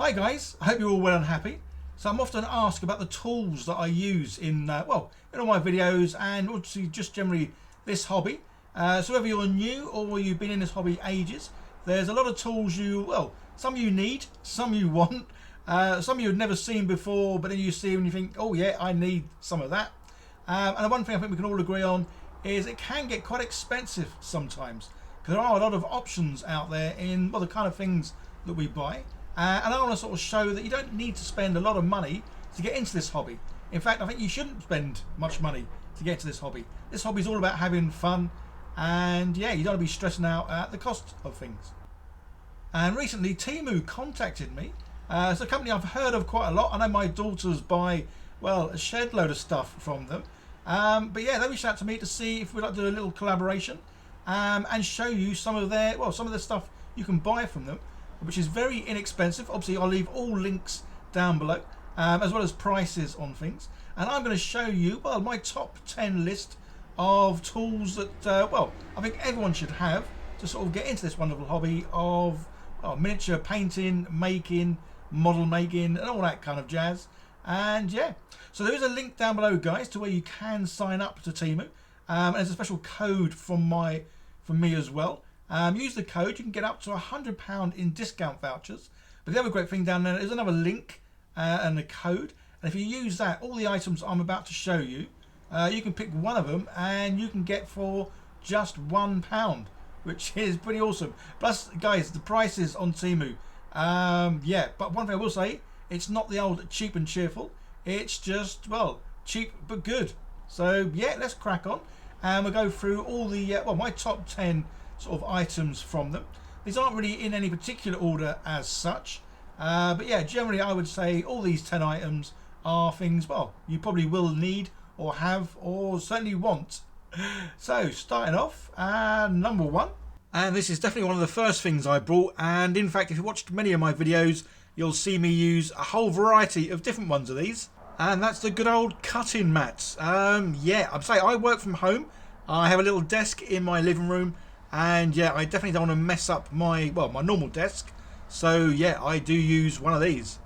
Hi guys, I hope you're all well and happy. So I'm often asked about the tools that I use in all my videos and obviously just generally this hobby. So whether you're new or you've been in this hobby ages, there's a lot of tools some you need, some you want, some you've never seen before, but then you see them and you think, oh yeah, I need some of that. And the one thing I think we can all agree on is it can get quite expensive sometimes, because there are a lot of options out there in the kind of things that we buy. And I want to sort of show that you don't need to spend a lot of money to get into this hobby. In fact, I think you shouldn't spend much money to get into this hobby. This hobby is all about having fun, and yeah, you don't want to be stressing out at the cost of things. And recently TEMU contacted me. It's a company I've heard of quite a lot. I know my daughters buy a shed load of stuff from them. But yeah, they reached out to me to see if we'd like to do a little collaboration and show you some of their some of the stuff you can buy from them, which is very inexpensive. Obviously I'll leave all links down below, as well as prices on things, and I'm going to show you my top 10 list of tools that I think everyone should have to sort of get into this wonderful hobby of miniature painting, making, model making and all that kind of jazz. And yeah, so there is a link down below guys to where you can sign up to TEMU, and there's a special code from me as well. Use the code, you can get up to £100 in discount vouchers. But the other great thing down there is another link and a code. And if you use that, all the items I'm about to show you, you can pick one of them and you can get for just £1, which is pretty awesome. Plus, guys, the prices on TEMU, yeah. But one thing I will say, it's not the old cheap and cheerful. It's just cheap but good. So yeah, let's crack on, and we'll go through all the my top 10 sort of items from them. These aren't really in any particular order as such, but yeah, generally I would say all these 10 items are things you probably will need or have or certainly want. So starting off, number one, and this is definitely one of the first things I brought, and in fact if you watched many of my videos you'll see me use a whole variety of different ones of these, and that's the good old cutting mats. Yeah, I'm saying I work from home. I have a little desk in my living room, and yeah, I definitely don't want to mess up my my normal desk, so yeah, I do use one of these.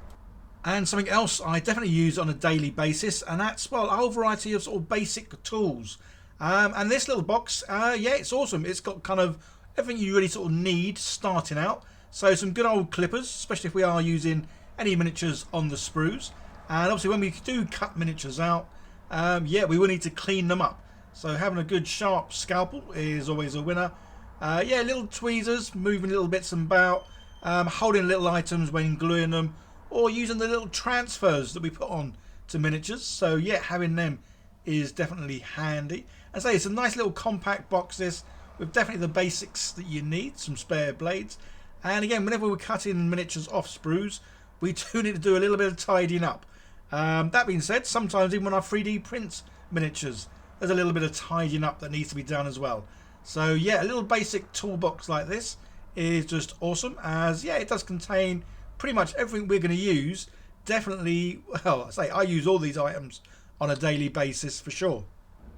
And something else I definitely use on a daily basis, and that's a whole variety of sort of basic tools. And this little box, yeah, it's awesome. It's got kind of everything you really sort of need starting out. So some good old clippers, especially if we are using any miniatures on the sprues, and obviously when we do cut miniatures out, yeah, we will need to clean them up. So having a good sharp scalpel is always a winner. Yeah, little tweezers, moving little bits about, holding little items when gluing them, or using the little transfers that we put on to miniatures. So yeah, having them is definitely handy. And say it's a nice little compact box this, with definitely the basics that you need, some spare blades. And again, whenever we're cutting miniatures off sprues, we do need to do a little bit of tidying up. That being said, sometimes even when I 3D print miniatures, there's a little bit of tidying up that needs to be done as well. So yeah, a little basic toolbox like this is just awesome, as yeah, it does contain pretty much everything we're going to use. Definitely, I use all these items on a daily basis for sure.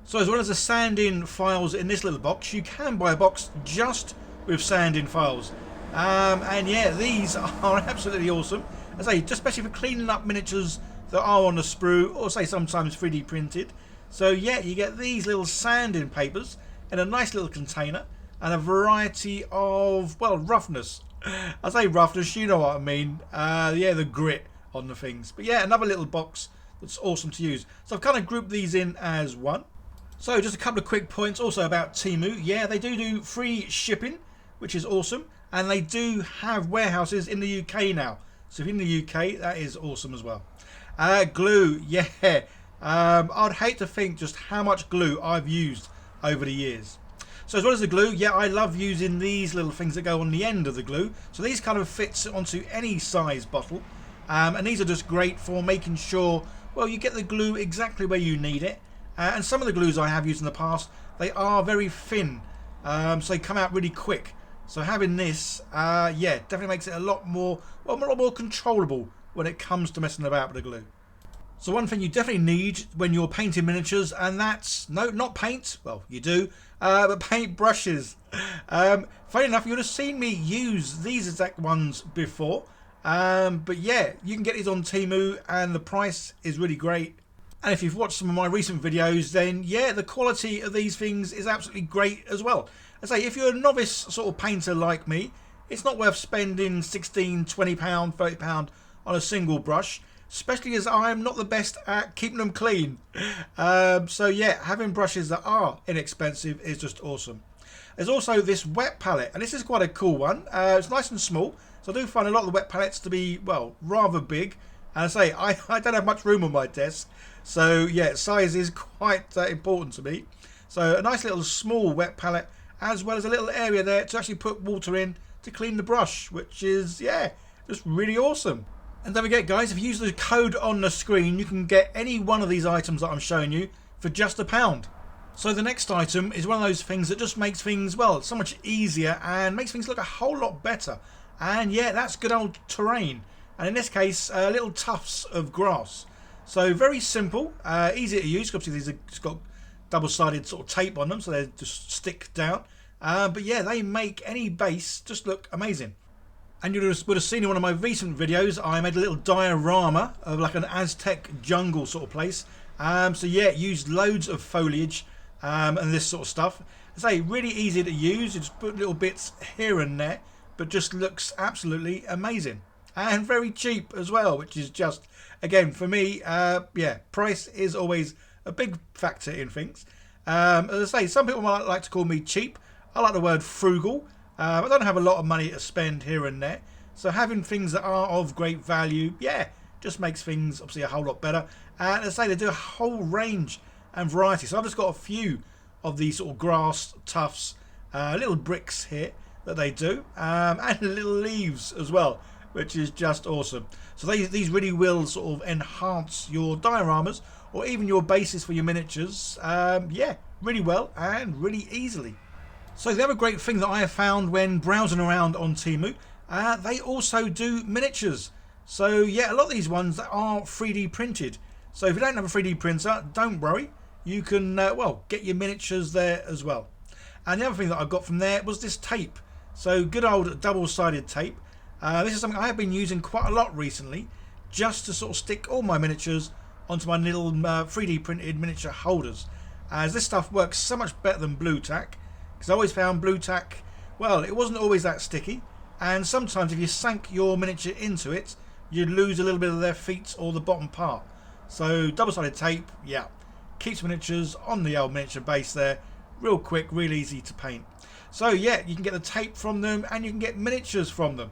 So as well as the sanding files in this little box, you can buy a box just with sanding files. And yeah, these are absolutely awesome. As I say, just especially for cleaning up miniatures that are on a sprue, or say sometimes 3D printed. So yeah, you get these little sanding papers in a nice little container, and a variety of roughness. I say roughness, you know what I mean. Yeah, the grit on the things. But yeah, another little box that's awesome to use. So I've kind of grouped these in as one. So just a couple of quick points also about TEMU. Yeah, they do free shipping, which is awesome, and they do have warehouses in the UK now. So if you're in the UK, that is awesome as well. Glue, yeah. I'd hate to think just how much glue I've used over the years. So as well as the glue, yeah, I love using these little things that go on the end of the glue. So these kind of fits onto any size bottle, and these are just great for making sure you get the glue exactly where you need it. And some of the glues I have used in the past, they are very thin, so they come out really quick. So having this, yeah, definitely makes it a lot more controllable when it comes to messing about with the glue. So one thing you definitely need when you're painting miniatures, and that's not paint. Well, you do, but paint brushes. Funny enough, you would have seen me use these exact ones before. But yeah, you can get these on Temu and the price is really great. And if you've watched some of my recent videos, then yeah, the quality of these things is absolutely great as well. I say, if you're a novice sort of painter like me, it's not worth spending £16, £20, £30 on a single brush, especially as I'm not the best at keeping them clean. So yeah, having brushes that are inexpensive is just awesome. There's also this wet palette, and this is quite a cool one. It's nice and small, so I do find a lot of the wet palettes to be, well, rather big. And I say, I don't have much room on my desk, so yeah, size is quite important to me. So a nice little small wet palette, as well as a little area there to actually put water in to clean the brush, which is, yeah, just really awesome. And don't forget, guys, if you use the code on the screen, you can get any one of these items that I'm showing you for just £1. So the next item is one of those things that just makes things, well, so much easier and makes things look a whole lot better. And yeah, that's good old terrain. And in this case, little tufts of grass. So very simple, easy to use. Obviously, these have got double-sided sort of tape on them, so they just stick down. But yeah, they make any base just look amazing. And you would have seen in one of my recent videos, I made a little diorama of like an Aztec jungle sort of place. So yeah, it used loads of foliage and this sort of stuff. I say, really easy to use. You just put little bits here and there, but just looks absolutely amazing. And very cheap as well, which is just, again, for me, yeah, price is always a big factor in things. As I say, some people might like to call me cheap. I like the word frugal. I don't have a lot of money to spend here and there, so having things that are of great value, yeah, just makes things obviously a whole lot better. And as I say, they do a whole range and variety. So I've just got a few of these sort of grass tufts, little bricks here that they do, and little leaves as well, which is just awesome. So these really will sort of enhance your dioramas or even your bases for your miniatures, yeah, really well and really easily. So the other great thing that I have found when browsing around on Temu, they also do miniatures. So yeah, a lot of these ones that are 3D printed. So if you don't have a 3D printer, don't worry. You can, well, get your miniatures there as well. And the other thing that I got from there was this tape. So good old double-sided tape. This is something I have been using quite a lot recently, just to sort of stick all my miniatures onto my little 3D printed miniature holders. As this stuff works so much better than blue tack. Because I always found blue tack, well, it wasn't always that sticky, and sometimes if you sank your miniature into it, you'd lose a little bit of their feet or the bottom part. So double-sided tape, yeah, keeps miniatures on the old miniature base there, real quick, real easy to paint. So yeah, you can get the tape from them and you can get miniatures from them.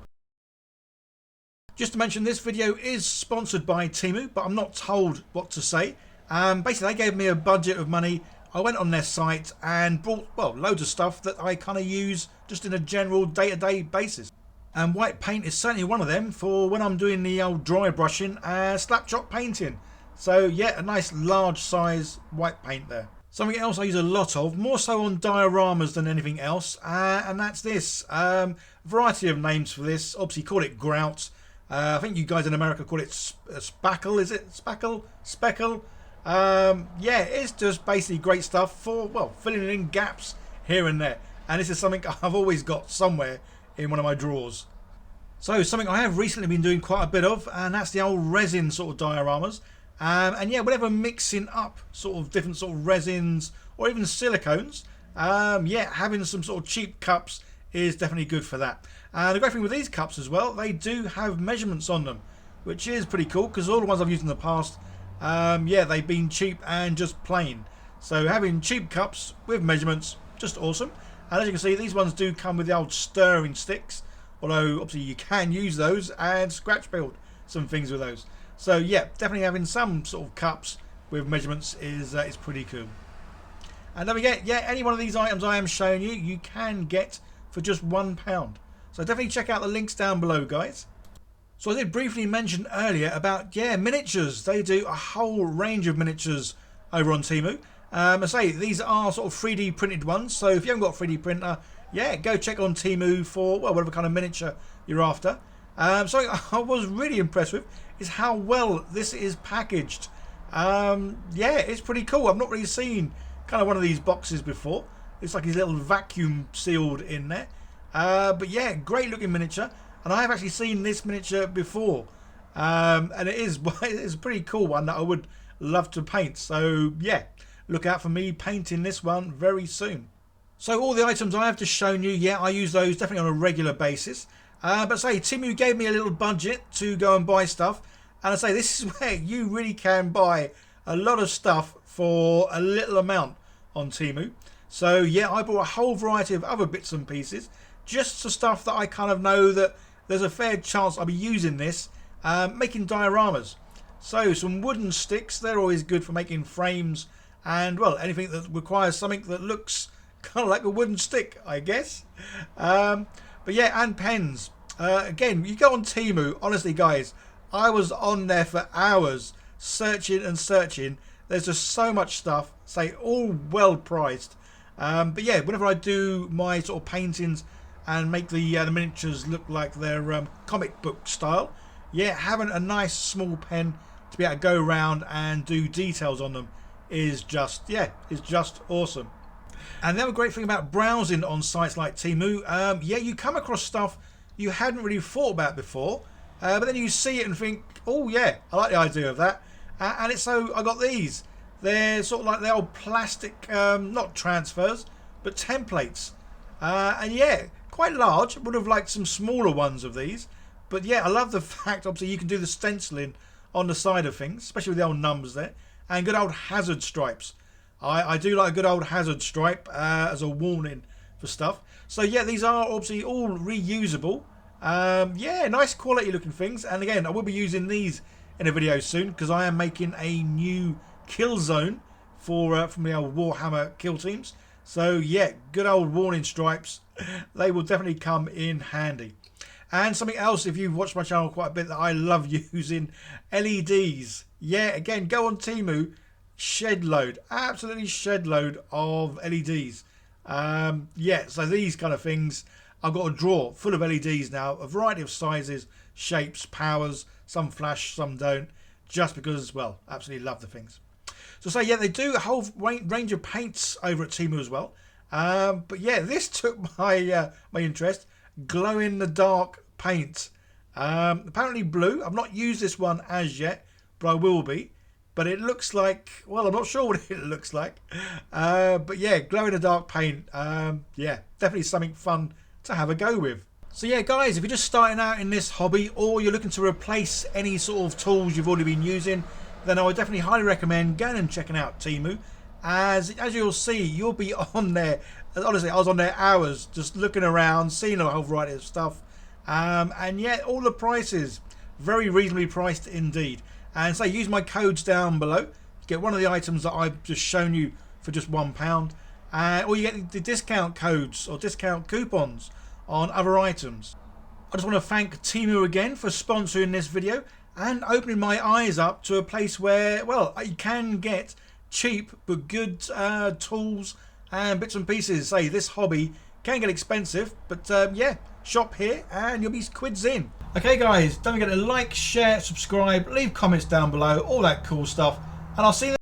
Just to mention, this video is sponsored by Temu, but I'm not told what to say. Basically, they gave me a budget of money. I went on their site and bought, well, loads of stuff that I kind of use just in a general day-to-day basis. And white paint is certainly one of them for when I'm doing the old dry brushing and slap chop painting. So yeah, a nice large size white paint there. Something else I use a lot of, more so on dioramas than anything else, and that's this. Variety of names for this. Obviously, call it grout. I think you guys in America call it spackle. Is it spackle? Speckle? Yeah, it's just basically great stuff for, well, filling in gaps here and there. And this is something I've always got somewhere in one of my drawers. So something I have recently been doing quite a bit of, and that's the old resin sort of dioramas. And yeah, whenever mixing up sort of different sort of resins or even silicones, yeah, having some sort of cheap cups is definitely good for that. And the great thing with these cups as well, they do have measurements on them, which is pretty cool because all the ones I've used in the past, yeah, they've been cheap and just plain. So having cheap cups with measurements, just awesome. And as you can see, these ones do come with the old stirring sticks, although obviously you can use those and scratch build some things with those. So yeah, definitely having some sort of cups with measurements is pretty cool. And don't forget, yeah, any one of these items I am showing you, you can get for just £1. So definitely check out the links down below, guys. So I did briefly mention earlier about, yeah, miniatures. They do a whole range of miniatures over on Temu. I say these are sort of 3D printed ones. So if you haven't got a 3D printer, yeah, go check on Temu for, well, whatever kind of miniature you're after. Something I was really impressed with is how well this is packaged. Yeah, it's pretty cool. I've not really seen kind of one of these boxes before. It's like his little vacuum sealed in there. But yeah, great looking miniature. and I have actually seen this miniature before, and it's a pretty cool one that I would love to paint. So yeah, look out for me painting this one very soon. So all the items I have just shown you, yeah, I use those definitely on a regular basis. But say, TEMU gave me a little budget to go and buy stuff. And I say, this is where you really can buy a lot of stuff for a little amount on TEMU. So yeah, I bought a whole variety of other bits and pieces. Just the stuff that I kind of know that there's a fair chance I'll be using this, making dioramas. So some wooden sticks, they're always good for making frames. And well, anything that requires something that looks kind of like a wooden stick, I guess. But yeah, and pens. Again, you go on TEMU, honestly guys, I was on there for hours searching and searching. There's just so much stuff, say all well priced. But yeah, whenever I do my sort of paintings and make the miniatures look like they're comic book style, yeah, having a nice small pen to be able to go around and do details on them is just, yeah, is just awesome. And the other great thing about browsing on sites like TEMU, yeah, you come across stuff you hadn't really thought about before, but then you see it and think, oh yeah, I like the idea of that. And it's so I got these. They're sort of like the old plastic, not transfers, but templates. And yeah, quite large. Would have liked some smaller ones of these. But yeah, I love the fact, obviously, you can do the stenciling on the side of things, especially with the old numbers there. And good old hazard stripes. I do like a good old hazard stripe as a warning for stuff. So yeah, these are obviously all reusable. Yeah, nice quality looking things. And again, I will be using these in a video soon because I am making a new kill zone for from the old Warhammer kill teams. So yeah, good old warning stripes. They will definitely come in handy. And something else, if you've watched my channel quite a bit, that I love using, LEDs. Yeah, again, go on TEMU, shed load, absolutely shed load of LEDs. Yeah, so these kind of things, I've got a drawer full of LEDs now, a variety of sizes, shapes, powers, some flash, some don't, just because, well, absolutely love the things. So yeah, they do a whole range of paints over at TEMU as well. But yeah, this took my my interest. Glow in the dark paint. Apparently blue. I've not used this one as yet, but I will be. But it looks like, well, I'm not sure what it looks like. But yeah, glow in the dark paint. Yeah, definitely something fun to have a go with. So yeah, guys, if you're just starting out in this hobby or you're looking to replace any sort of tools you've already been using, then I would definitely highly recommend going and checking out TEMU. As you'll see, you'll be on there. Honestly, I was on there hours just looking around, seeing a whole variety of stuff. And yet, all the prices, very reasonably priced indeed. And so use my codes down below. Get one of the items that I've just shown you for just £1. Or you get the discount codes or discount coupons on other items. I just want to thank TEMU again for sponsoring this video and opening my eyes up to a place where, well, you can get cheap but good tools and bits and pieces. Say this hobby can get expensive, but yeah, shop here and you'll be quids in. Okay guys, don't forget to like, share, subscribe, leave comments down below, all that cool stuff, and I'll see you